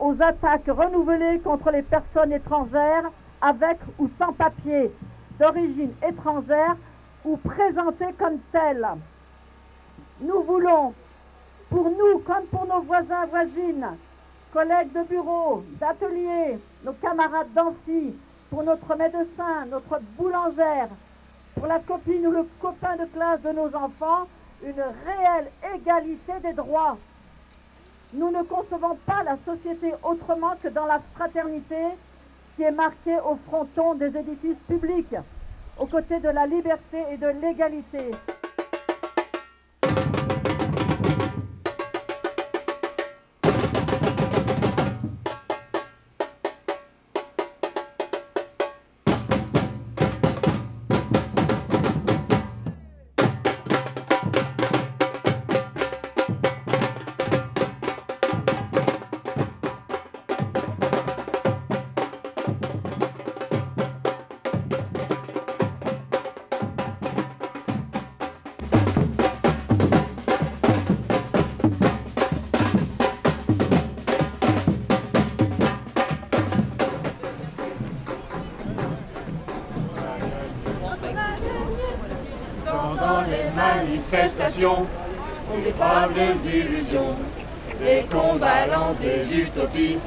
aux attaques renouvelées contre les personnes étrangères avec ou sans papier, d'origine étrangère ou présentées comme telles. Nous voulons, pour nous comme pour nos voisins et voisines, collègues de bureau, d'atelier, nos camarades d'amphi, pour notre médecin, notre boulangère, pour la copine ou le copain de classe de nos enfants, une réelle égalité des droits. Nous ne concevons pas la société autrement que dans la fraternité qui est marquée au fronton des édifices publics, aux côtés de la liberté et de l'égalité. Dans les manifestations, on déprave les illusions et qu'on balance des utopies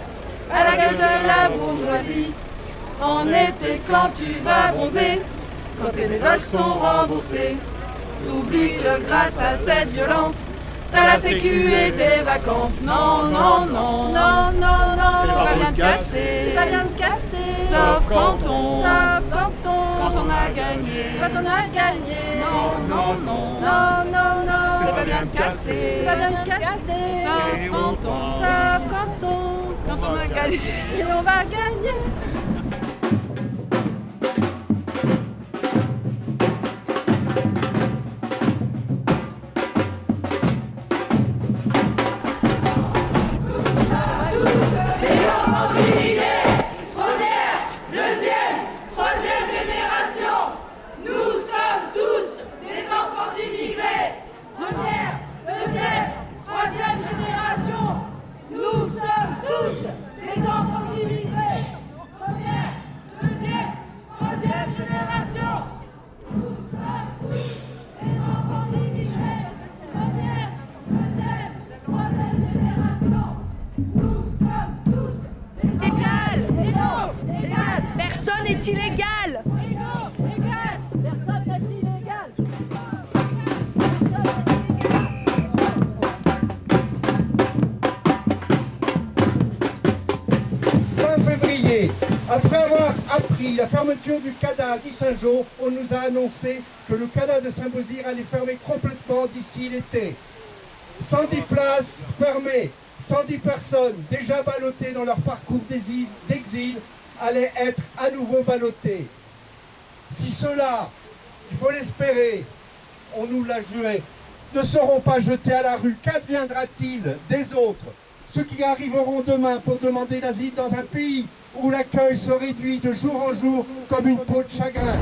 à la gueule de la bourgeoisie. En été, quand tu vas bronzer, quand tes médocs sont remboursés, t'oublies que grâce à cette violence, t'as la sécu et des vacances. Non, non, non, non, non, non, c'est pas bien de casser, c'est pas bien de casser, sauf quand on a gagné, quand on a gagné. Non, non, non, non, non, non, c'est pas bien de casser, c'est pas bien de casser, sauf quand on a gagné, et on va gagner. Personne n'est illégal. Personne n'est illégal. Fin février, après avoir appris la fermeture du CADA d'Issingeaux, on nous a annoncé que le CADA de Saint-Beauzire allait fermer complètement d'ici l'été. 110 places fermées, 110 personnes déjà ballottées dans leur parcours d'exil allaient être à nouveau ballottées. Si ceux-là, il faut l'espérer, on nous l'a juré, ne seront pas jetés à la rue, qu'adviendra-t-il des autres, ceux qui arriveront demain pour demander l'asile dans un pays où l'accueil se réduit de jour en jour comme une peau de chagrin?